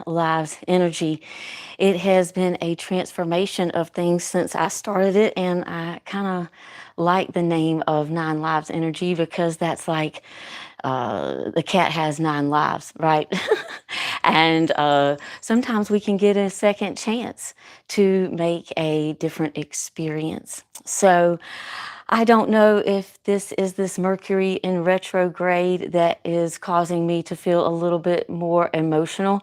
Lives energy. It has been a transformation of things since I started it, and I kind of like the name of Nine Lives Energy because that's like the cat has nine lives, right? And sometimes we can get a second chance to make a different experience. So I don't know if this is this Mercury in retrograde that is causing me to feel a little bit more emotional.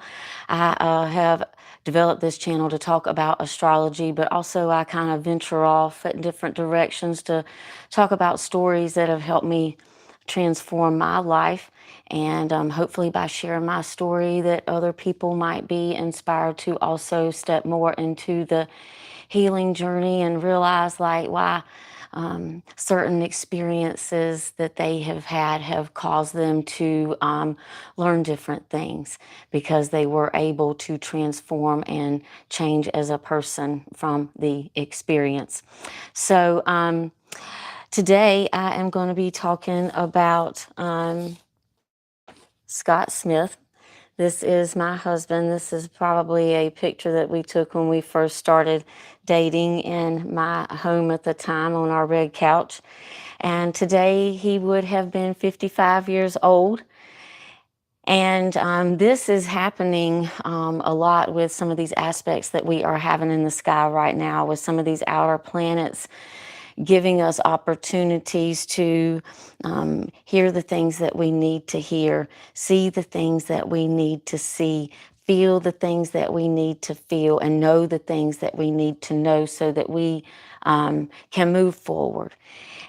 I have developed this channel to talk about astrology, but also I kind of venture off at different directions to talk about stories that have helped me transform my life. And hopefully, by sharing my story, that other people might be inspired to also step more into the healing journey and realize like why certain experiences that they have had have caused them to learn different things because they were able to transform and change as a person from the experience. So today I am going to be talking about Scott Smith. This is my husband. This is probably a picture that we took when we first started dating in my home at the time on our red couch. And today he would have been 55 years old. And this is happening a lot with some of these aspects that we are having in the sky right now, with some of these outer planets giving us opportunities to hear the things that we need to hear, see the things that we need to see, feel the things that we need to feel, and know the things that we need to know so that we can move forward.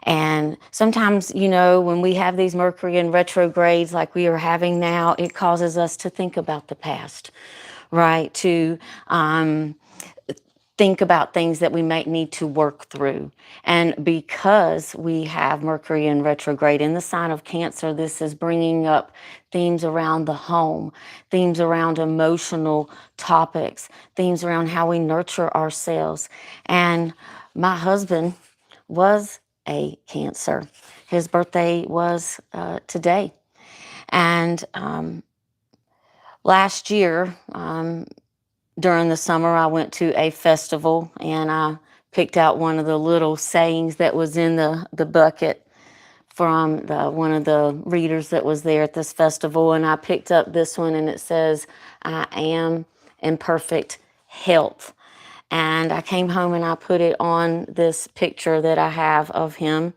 And sometimes, you know, when we have these Mercury in retrogrades like we are having now, it causes us to think about the past, right? To think about things that we might need to work through. And because we have Mercury in retrograde in the sign of Cancer, this is bringing up themes around the home, themes around emotional topics, themes around how we nurture ourselves. And my husband was a Cancer. His birthday was today. And last year, during the summer, I went to a festival and I picked out one of the little sayings that was in the bucket from one of the readers that was there at this festival. And I picked up this one and it says, "I am in perfect health." And I came home and I put it on this picture that I have of him.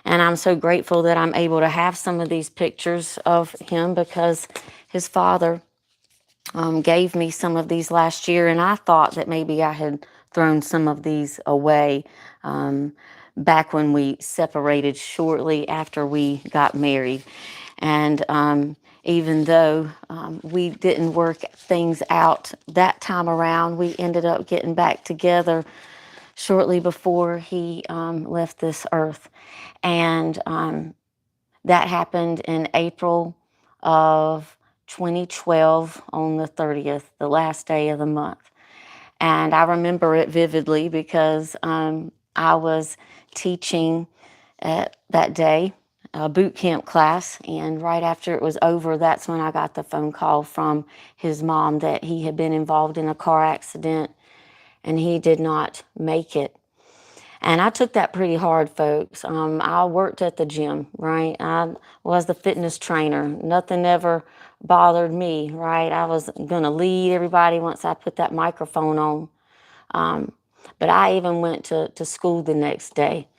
And I'm so grateful that I'm able to have some of these pictures of him because his father gave me some of these last year, and I thought that maybe I had thrown some of these away back when we separated shortly after we got married. And even though we didn't work things out that time around, we ended up getting back together shortly before he left this earth. And that happened in April of 2012 on the 30th, the last day of the month. And I remember it vividly because I was teaching that day a boot camp class. And right after it was over, that's when I got the phone call from his mom that he had been involved in a car accident and he did not make it. And I took that pretty hard, folks. I worked at the gym, right? I was the fitness trainer. Nothing ever bothered me, right? I was going to lead everybody once I put that microphone on. But I even went to school the next day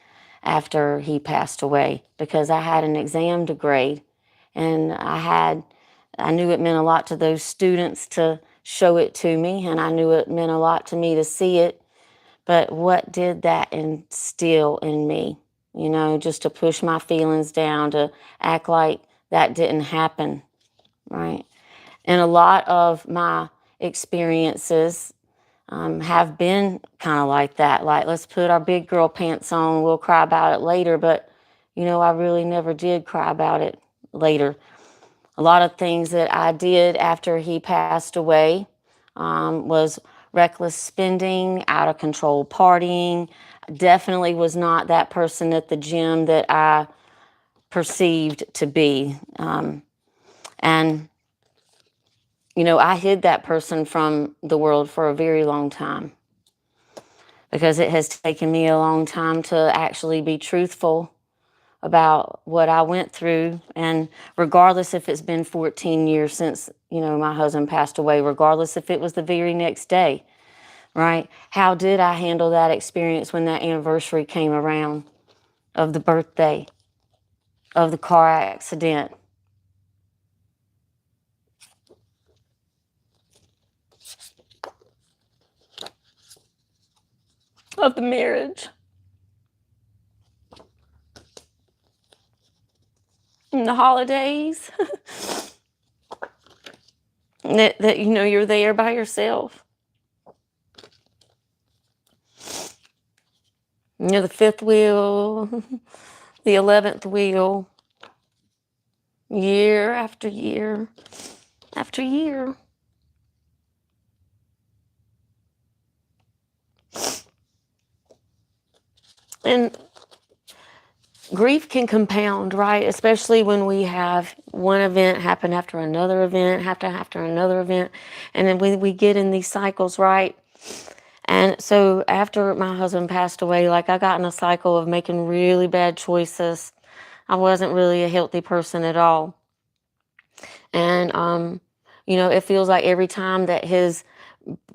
after he passed away because I had an exam to grade. And I knew it meant a lot to those students to show it to me, and I knew it meant a lot to me to see it. But what did that instill in me? You know, just to push my feelings down, to act like that didn't happen, right? And a lot of my experiences have been kind of like that. Like, let's put our big girl pants on, we'll cry about it later. But, you know, I really never did cry about it later. A lot of things that I did after he passed away was reckless spending, out of control partying. Definitely was not that person at the gym that I perceived to be. And I hid that person from the world for a very long time because it has taken me a long time to actually be truthful about what I went through. And regardless if it's been 14 years since, my husband passed away, regardless if it was the very next day, right? How did I handle that experience when that anniversary came around of the birthday, of the car accident, of the marriage, and the holidays? that you're there by yourself. You're the fifth wheel, the 11th wheel, year after year after year. And grief can compound, right? Especially when we have one event happen after another event, after another event. And then we get in these cycles, right? And so after my husband passed away, like I got in a cycle of making really bad choices. I wasn't really a healthy person at all. And, it feels like every time that his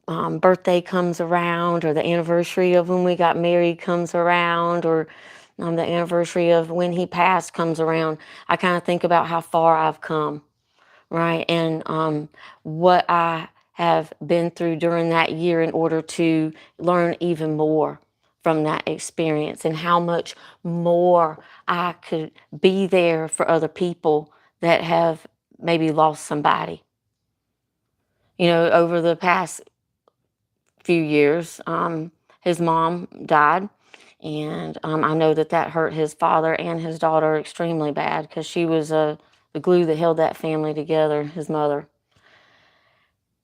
birthday comes around, or the anniversary of when we got married comes around, or the anniversary of when he passed comes around, I kind of think about how far I've come, right? And what I have been through during that year in order to learn even more from that experience, and how much more I could be there for other people that have maybe lost somebody. Over the past few years, his mom died, and I know that hurt his father and his daughter extremely bad, because she was the glue that held that family together, his mother.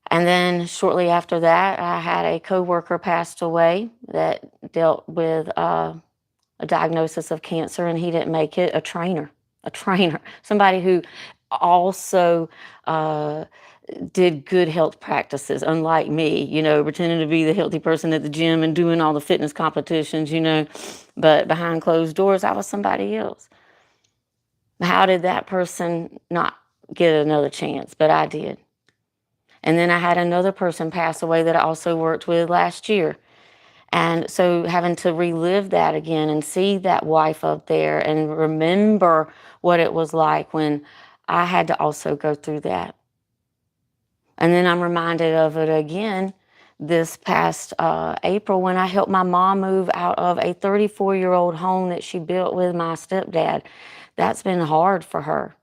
And then shortly after that, I had a coworker passed away that dealt with a diagnosis of cancer, and he didn't make it. A trainer, somebody who also did good health practices, unlike me, pretending to be the healthy person at the gym and doing all the fitness competitions, but behind closed doors, I was somebody else. How did that person not get another chance? But I did. And then I had another person pass away that I also worked with last year. And so having to relive that again and see that wife up there and remember what it was like when I had to also go through that. And then I'm reminded of it again this past April, when I helped my mom move out of a 34-year-old home that she built with my stepdad. That's been hard for her.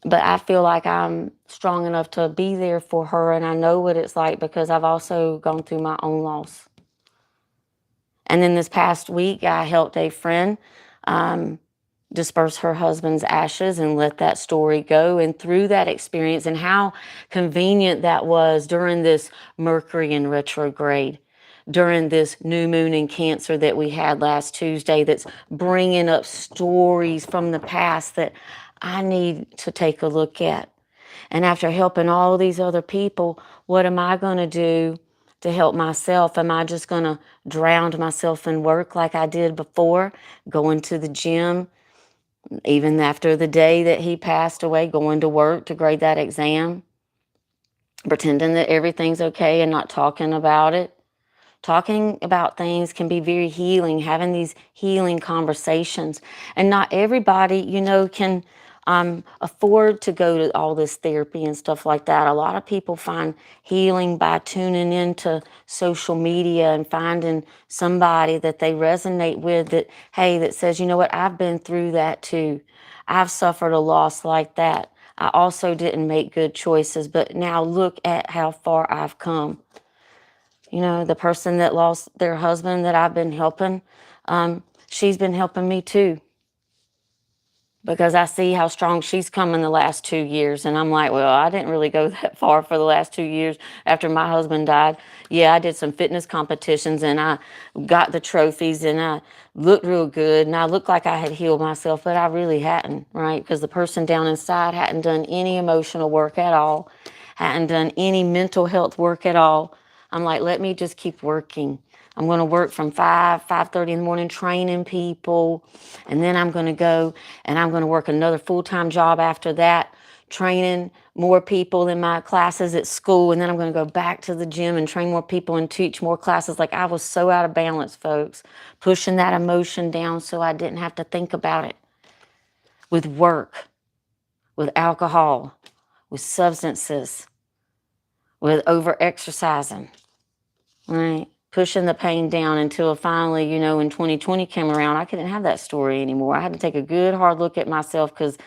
But I feel like I'm strong enough to be there for her, and I know what it's like because I've also gone through my own loss. And then this past week, I helped a friend disperse her husband's ashes and let that story go. And through that experience, and how convenient that was during this Mercury in retrograde, during this new moon in Cancer that we had last Tuesday, that's bringing up stories from the past that I need to take a look at. And after helping all these other people, what am I going to do to help myself? Am I just going to drown myself in work like I did before, going to the gym, even after the day that he passed away, going to work to grade that exam, pretending that everything's okay and not talking about it? Talking about things can be very healing, having these healing conversations. And not everybody, can afford to go to all this therapy and stuff like that. A lot of people find healing by tuning into social media and finding somebody that they resonate with, that, hey, that says, you know what, I've been through that too. I've suffered a loss like that. I also didn't make good choices, but now look at how far I've come. The person that lost their husband that I've been helping, she's been helping me too. because I see how strong she's come in the last 2 years. And I'm like, well, I didn't really go that far for the last 2 years after my husband died. Yeah, I did some fitness competitions and I got the trophies and I looked real good and I looked like I had healed myself, but I really hadn't, right? Because the person down inside hadn't done any emotional work at all, hadn't done any mental health work at all. I'm like, let me just keep working. I'm going to work from 5:30 in the morning training people. And then I'm going to go and I'm going to work another full-time job after that, training more people in my classes at school. And then I'm going to go back to the gym and train more people and teach more classes. Like, I was so out of balance, folks, pushing that emotion down so I didn't have to think about it. With work, with alcohol, with substances, with over-exercising. Right. Pushing the pain down until finally, when 2020 came around, I couldn't have that story anymore. I had to take a good hard look at myself because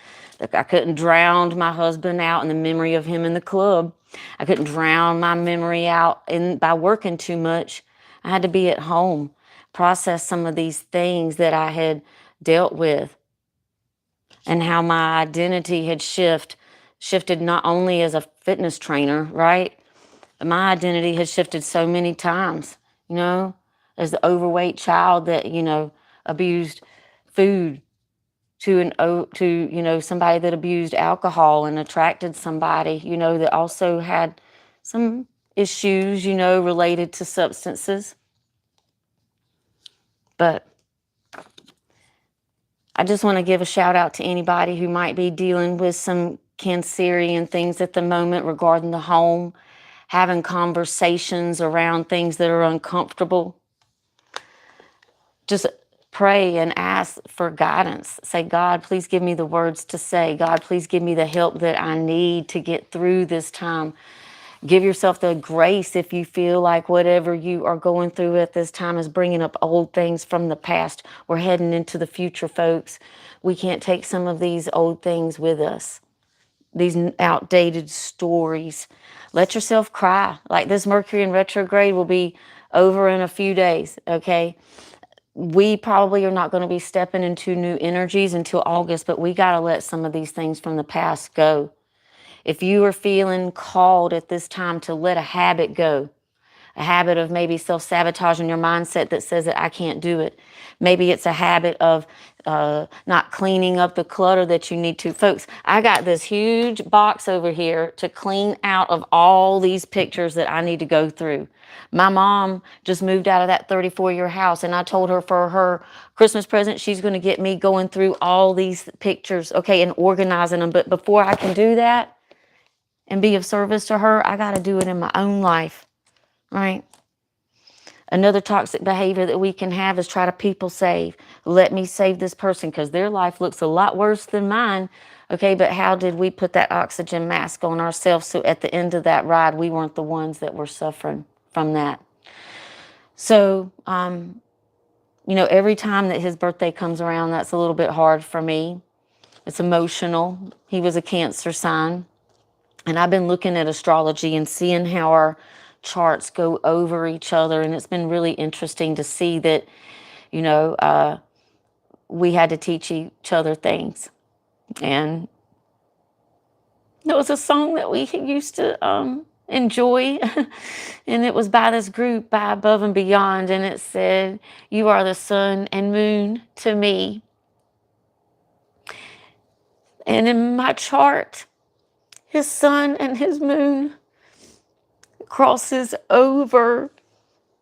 I couldn't drown my husband out in the memory of him in the club. I couldn't drown my memory out by working too much. I had to be at home, process some of these things that I had dealt with, and how my identity had shifted not only as a fitness trainer, right? My identity has shifted so many times, as the overweight child that, abused food, to somebody that abused alcohol and attracted somebody, that also had some issues, related to substances. But I just want to give a shout out to anybody who might be dealing with some Cancerian things at the moment regarding the home, having conversations around things that are uncomfortable. Just pray and ask for guidance. Say, God, please give me the words to say. God, please give me the help that I need to get through this time. Give yourself the grace if you feel like whatever you are going through at this time is bringing up old things from the past. We're heading into the future, folks. We can't take some of these old things with us, these outdated stories. Let yourself cry. Like, this Mercury in retrograde will be over in a few days, okay? We probably are not going to be stepping into new energies until August, but we got to let some of these things from the past go. If you are feeling called at this time to let a habit go, a habit of maybe self-sabotaging your mindset that says that I can't do it. Maybe it's a habit of not cleaning up the clutter that you need to. Folks, I got this huge box over here to clean out of all these pictures that I need to go through. My mom just moved out of that 34-year house, and I told her for her Christmas present, she's going to get me going through all these pictures, okay, and organizing them. But before I can do that and be of service to her, I got to do it in my own life. Right? Another toxic behavior that we can have is try to people save. Let me save this person because their life looks a lot worse than mine. Okay, but how did we put that oxygen mask on ourselves so at the end of that ride, we weren't the ones that were suffering from that? So, every time that his birthday comes around, that's a little bit hard for me. It's emotional. He was a Cancer sign. And I've been looking at astrology and seeing how our charts go over each other. And it's been really interesting to see that, we had to teach each other things. And there was a song that we used to enjoy. And it was by this group, by Above and Beyond. And it said, "You are the sun and moon to me." And in my chart, his sun and his moon crosses over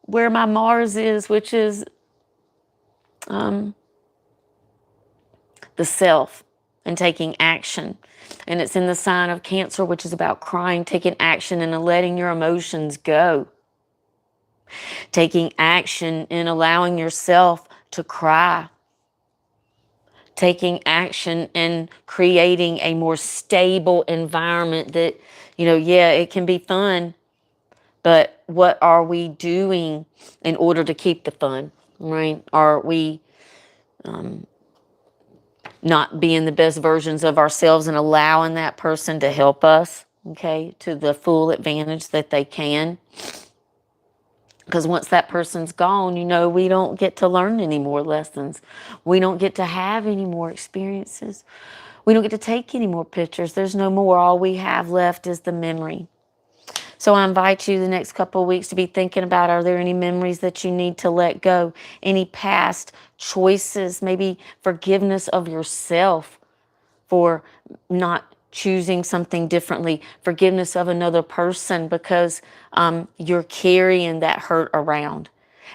where my Mars is, which is the self and taking action. And it's in the sign of Cancer, which is about crying, taking action and letting your emotions go. Taking action and allowing yourself to cry. Taking action and creating a more stable environment that, it can be fun, but what are we doing in order to keep the fun, right? Are we not being the best versions of ourselves and allowing that person to help us, okay, to the full advantage that they can? Because once that person's gone, you know, we don't get to learn any more lessons. We don't get to have any more experiences. We don't get to take any more pictures. There's no more. All we have left is the memory. So I invite you the next couple of weeks to be thinking about, are there any memories that you need to let go? Any past choices, maybe forgiveness of yourself for not choosing something differently, forgiveness of another person because you're carrying that hurt around.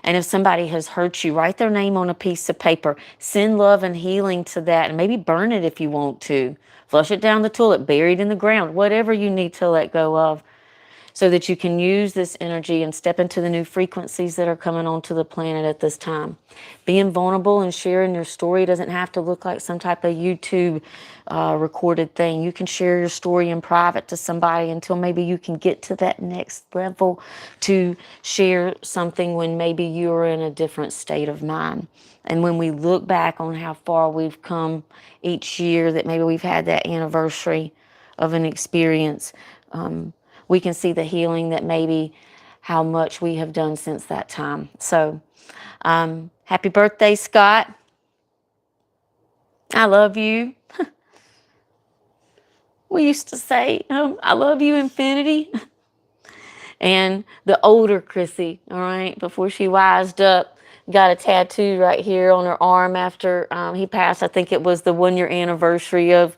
And if somebody has hurt you, write their name on a piece of paper, send love and healing to that, and maybe burn it if you want to. Flush it down the toilet, bury it in the ground, whatever you need to let go of, so that you can use this energy and step into the new frequencies that are coming onto the planet at this time. Being vulnerable and sharing your story doesn't have to look like some type of YouTube recorded thing. You can share your story in private to somebody until maybe you can get to that next level to share something when maybe you're in a different state of mind. And when we look back on how far we've come each year, that maybe we've had that anniversary of an experience, we can see the healing that maybe how much we have done since that time. So happy birthday, Scott. I love you. We used to say, I love you, infinity. And the older Chrissy, all right, before she wised up, got a tattoo right here on her arm after he passed. I think it was the 1 year anniversary of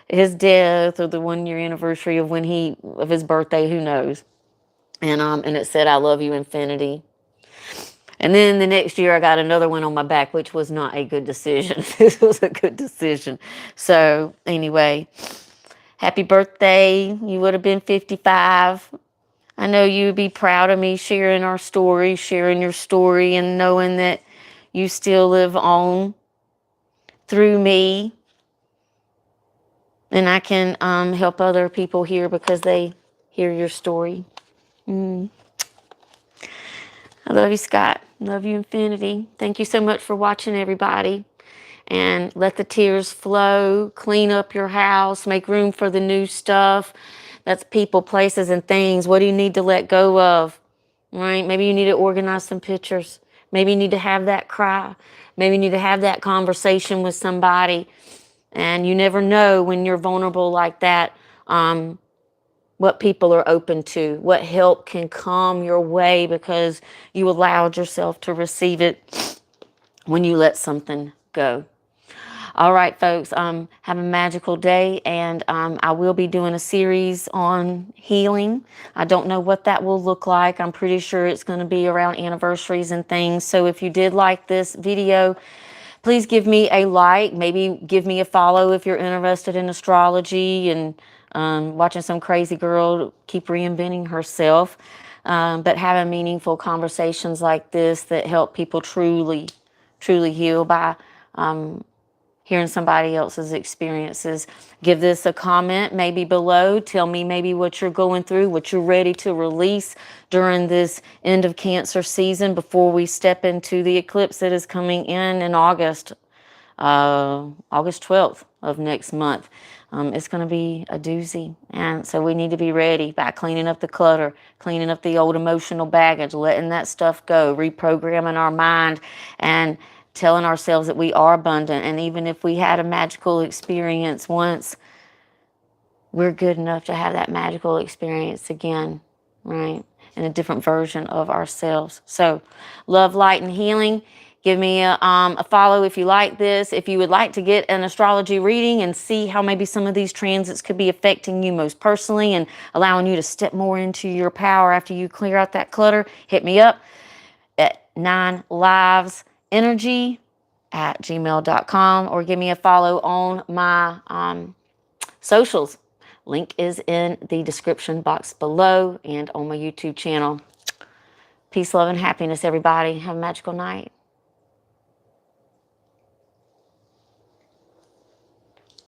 his death, or the 1 year anniversary of of his birthday, who knows. And it said, I love you, infinity. And then the next year I got another one on my back, which was not a good decision. This was a good decision. So anyway, happy birthday. You would have been 55. I know you would be proud of me sharing our story, sharing your story, and knowing that you still live on through me. And I can help other people here because they hear your story. I love you, Scott. Love you, infinity. Thank you so much for watching, everybody. And let the tears flow. Clean up your house. Make room for the new stuff. That's people, places, and things. What do you need to let go of? Right? Maybe you need to organize some pictures. Maybe you need to have that cry. Maybe you need to have that conversation with somebody. And you never know when you're vulnerable like that, what people are open to, what help can come your way because you allowed yourself to receive it when you let something go. All right, folks, have a magical day, and I will be doing a series on healing. I don't know what that will look like. I'm pretty sure it's going to be around anniversaries and things. So if you did like this video, please give me a like, maybe give me a follow if you're interested in astrology and watching some crazy girl keep reinventing herself, but having meaningful conversations like this that help people truly, truly heal by hearing somebody else's experiences. Give this a comment maybe below. Tell me maybe what you're going through, what you're ready to release during this end of Cancer season before we step into the eclipse that is coming in August, August 12th of next month. It's going to be a doozy. And so we need to be ready by cleaning up the clutter, cleaning up the old emotional baggage, letting that stuff go, reprogramming our mind, and telling ourselves that we are abundant. And even if we had a magical experience once, we're good enough to have that magical experience again, right? In a different version of ourselves. So love, light, and healing. Give me a follow if you like this. If you would like to get an astrology reading and see how maybe some of these transits could be affecting you most personally and allowing you to step more into your power after you clear out that clutter, hit me up at 9livesenergy@gmail.com, or give me a follow on my socials. Link is in the description box below and on my YouTube channel. Peace, love, and happiness, everybody. Have a magical night.